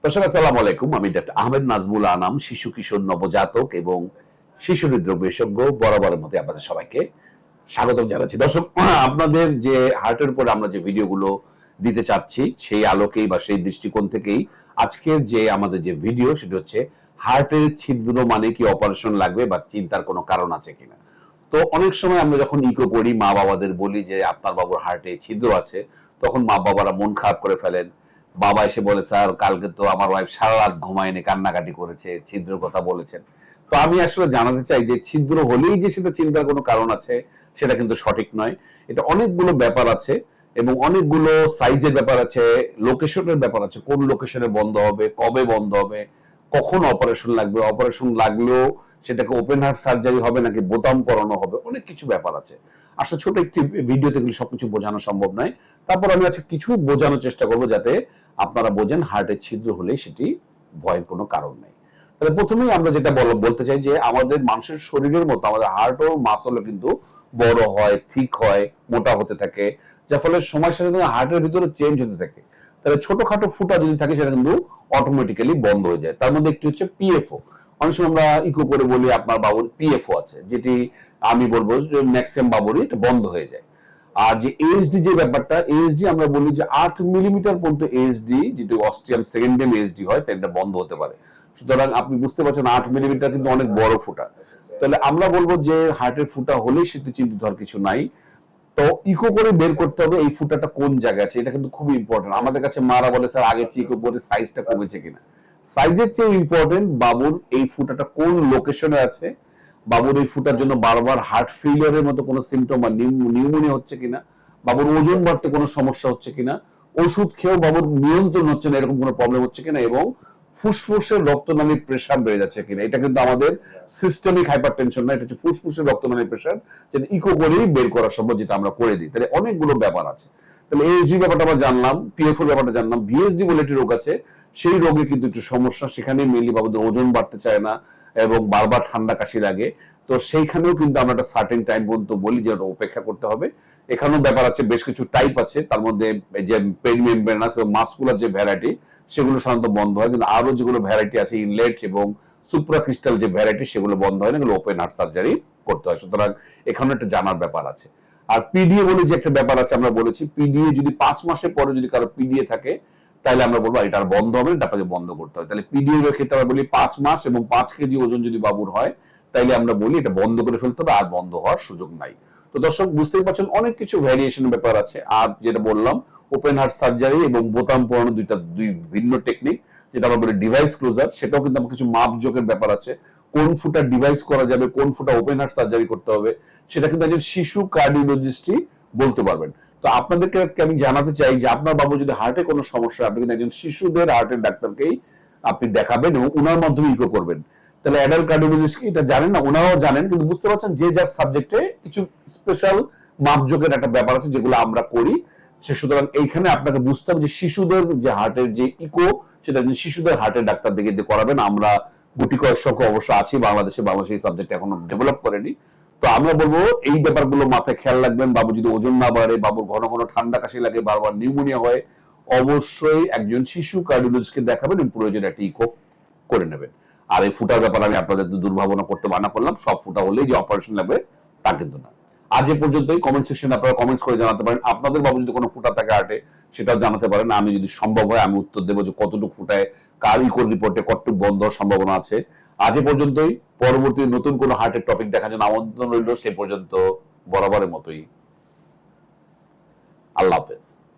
দর্শক আসসালামু আলাইকুম। আমি ডাক্তার আহমেদ নাজমুল আনাম, শিশু কিশোর নবজাতক এবং শিশু হৃদরোগ বিশেষজ্ঞ। বরাবরের মধ্যে আপনাদের সবাইকে স্বাগতম জানাচ্ছি। দর্শক, আপনাদের যে হার্টের উপর আমরা যে ভিডিওগুলো দিতে চাচ্ছি সেই আলোকেই বা সেই দৃষ্টিকোণ থেকেই আজকের যে আমাদের যে ভিডিও সেটা হচ্ছে হার্টের ছিদ্র মানে কি অপারেশন লাগবে বা চিন্তার কোনো কারণ আছে কিনা। তো অনেক সময় আমরা যখন ইকো করি, মা বাবাদের বলি যে আপনার বাবুর হার্টে ছিদ্র আছে, তখন মা বাবারা মন খারাপ করে ফেলেন। বাবা এসে বলে, স্যার কালকে তো আমার ওয়াইফ সারা রাত ঘুমায়নি, কান্নাকাটি করেছে, ছিদ্রের কথা বলেছেন। তো আমি আসলে জানাতে চাই যে ছিদ্র হলেই যে সেটা চিন্তার কোনো কারণ আছে সেটা কিন্তু সঠিক নয়। এটা অনেকগুলো ব্যাপার আছে এবং অনেকগুলো সাইজের ব্যাপার আছে, লোকেশনের ব্যাপার আছে, কোন লোকেশনে বন্ধ হবে, কবে বন্ধ হবে, কখন অপারেশন লাগবে, অপারেশন লাগলেও সেটাকে ওপেন হার্ট সার্জারি হবে নাকি বোতাম পরানো হবে, অনেক কিছু ব্যাপার আছে। আসলে ছোট একটি ভিডিওতে এগুলো সবকিছু বোঝানো সম্ভব নয়। তারপর আমি আজকে কিছু বোঝানোর চেষ্টা করবো যাতে আপনারা বোঝেন হার্টের ছিদ্র হলে সেটি ভয়ের কোনো কারণ নেই। তাহলে প্রথমেই আমরা যেটা বলতে চাই যে আমাদের মানুষের শরীরের মতো আমাদের হার্ট ও মাসলও কিন্তু বড় হয়, থিক হয়, মোটা হতে থাকে, যার ফলে সময়ের সাথে সাথে হার্টের ভিতরে চেঞ্জ হতে থাকে। তাহলে ছোটখাটো ফুটা যদি থাকে সেটা কিন্তু অটোমেটিক্যালি বন্ধ হয়ে যায়। তার মধ্যে একটি হচ্ছে পিএফও। অনেক সময় আমরা ইকো করে বলি আপনার বাবুর পিএফও আছে, যেটি আমি বলবো যে ম্যাক্সিমাম বাবুরই এটা বন্ধ হয়ে যায়। আর যে এএসডি যে ব্যাপারটা, এএসডি আমরা বলি যে 8 মিলিমিটার পর্যন্ত এএসডি, যেটি অস্ট্রিয়াম সেকেন্ডাম এএসডি হয়, এটা বন্ধ হতে পারে। সুতরাং আপনি বুঝতে পারছেন 8 মিলিমিটার কিন্তু অনেক বড় ফুটা। তাহলে আমরা বলবো যে হার্টের ফুটা হলেই সেটি চিন্তিত হওয়ার কিছু নাই। তো ইকো করে বের করতে হবে এই ফুটাটা কোন জায়গায় আছে, এটা কিন্তু খুবই ইম্পর্টেন্ট। আমাদের কাছে মারা বলে, স্যার আগের চেয়ে ইকো করে সাইজটা কমেছে কিনা। সাইজের চেয়ে ইম্পর্টেন্ট বাবুর এই ফুটাটা কোন লোকেশনে আছে, বাবুর এই ফুটার জন্য বারবার হার্ট ফেলিয়ারের মতো কোনো সিমটম বা নিউমোনিয়া হচ্ছে কিনা, বাবুর ওজন বাড়তে কোনো সমস্যা হচ্ছে কিনা, ওষুধ খেয়েও বাবুর নিয়ন্ত্রণ হচ্ছে না এরকম কোনো প্রবলেম হচ্ছে কিনা, এবং ফুসফুসের রক্তনালীর প্রেসার বেড়ে যাচ্ছে কিনা। এটা কিন্তু আমাদের সিস্টেমিক হাইপারটেনশন না, এটা হচ্ছে ফুসফুসের রক্তনালীর প্রেসার, যেটা ইকো করেই বের করা সম্ভব, যেটা আমরা করে দিই। তাহলে অনেকগুলো ব্যাপার আছে। তাহলে এএসডি ব্যাপারটা আমরা জানলাম, পিএফও ব্যাপারটা জানলাম, ভিএসডি বলে একটি রোগ আছে, সেই রোগে কিন্তু একটু সমস্যা, সেখানে মেনলি বাবুদের ওজন বাড়তে চায় না এবং বারবার ঠান্ডা কাশি লাগে। তো সেইখানেও কিন্তু আমরা একটা সার্টেন টাইম পর্যন্ত বলি যে ওটা উপেক্ষা করতে হবে। এখানেও ব্যাপার আছে, বেশ কিছু টাইপ আছে, তার মধ্যে যে পেরিমেমব্রেনাস এবং মাসকুলার যে ভ্যারাইটি সেগুলো সাধারণত বন্ধ হয়, কিন্তু আরো যেগুলো ভ্যারাইটি আছে ইনলেট এবং সুপ্রাক্রিস্টাল যে ভ্যারাইটি সেগুলো বন্ধ হয় না, এগুলো ওপেন হার্ট সার্জারি করতে হয়। সুতরাং এখানে একটা জানার ব্যাপার আছে। আর পিডিএ বলে যে একটা ব্যাপার আছে, আমরা বলেছি পিডিএ যদি 5 মাসের পরে যদি কারো পিডিএ থাকে তাহলে আমরা বলবো এটা আর বন্ধ হবে না, আপনাকে বন্ধ করতে হবে। তাহলে পিডিএ এর ক্ষেত্রে আমরা বলি 5 মাস এবং 5 কেজি ওজন যদি বাবুর হয় তাইলে আমরা বলি এটা বন্ধ করে ফেলতে হবে, আর বন্ধ হওয়ার সুযোগ নাই। তো দর্শক বুঝতেই পারছেন অনেক কিছু ভ্যারিয়েশনের ব্যাপার আছে। আর যেটা বললাম ওপেন হার্ট সার্জারি এবং বোতাম পরানো দুই ভিন্ন টেকনিক, যেটা আমরা বলি ডিভাইস ক্লোজার, সেটাও কিন্তু আমার কিছু মাপজোকের ব্যাপার আছে। কোন ফুটা ডিভাইস করা যাবে, কোন ফুটা ওপেন হার্ট সার্জারি করতে হবে, সেটা কিন্তু একজন শিশু কার্ডিওলজিস্টই বলতে পারবেন। তো আপনাদেরকে আমি জানাতে চাই যে আপনার বাবু যদি হার্টে কোনো সমস্যা, আপনি কিন্তু একজন শিশুদের হার্টের ডাক্তারকেই আপনি দেখাবেন এবং ওনার মাধ্যমে ইকো করবেন। তাহলে অ্যাডাল্ট কার্ডিওলজিস্ট কি এটা জানেন না, ওনারাও জানেন, কিন্তু বুঝতে পারছেন যে যার সাবজেক্টে কিছু স্পেশাল মাপজোকের একটা ব্যাপার আছে যেগুলো আমরা করি। সুতরাং এইখানে আপনাকে বুঝতে হবে যে শিশুদের যে হার্টের যে ইকো, সেটা শিশুদের হার্টের ডাক্তার দিকে দিয়ে করাবেন। আমরা গুটি কয়েক সংখ্যা অবশ্য আছি বাংলাদেশে এই সাবজেক্ট এখনো ডেভেলপ করেনি। তো আমরা বলবো এই ব্যাপারগুলো মাথায় খেয়াল রাখবেন। বাবু যদি ওজন না বাড়ে, বাবুর ঘন ঘন ঠান্ডা কাশি লাগে, বারবার নিউমোনিয়া হয়, অবশ্যই একজন শিশু কার্ডিওলজিস্টকে দেখাবেন এবং প্রয়োজনে একটা ইকো করে নেবেন। আর এই ফুটার ব্যাপারে আমি আপনাদের দুর্ভাবনা করতে মানা করলাম, সব ফুটা হলেই যে অপারেশন লাগবে তা কিন্তু না। আজ এ পর্যন্তই। কমেন্ট সেকশনে আপনারা কমেন্টস করে জানাতে পারেন আপনাদের বাবু যদি কোনো ফুটা থাকে হার্টে, সেটাও জানাতে পারেন। আমি যদি সম্ভব হয় আমি উত্তর দেবো যে কতটুকু ফুটায়, কার ইকোর রিপোর্টে কতটুকু বন্ধ হওয়ার সম্ভাবনা আছে। আজ এ পর্যন্তই। পরবর্তী নতুন কোনো হার্টের টপিক দেখার জন্য আমন্ত্রণ রইল। সে পর্যন্ত বরাবরের মতোই আল্লাহ হাফেজ।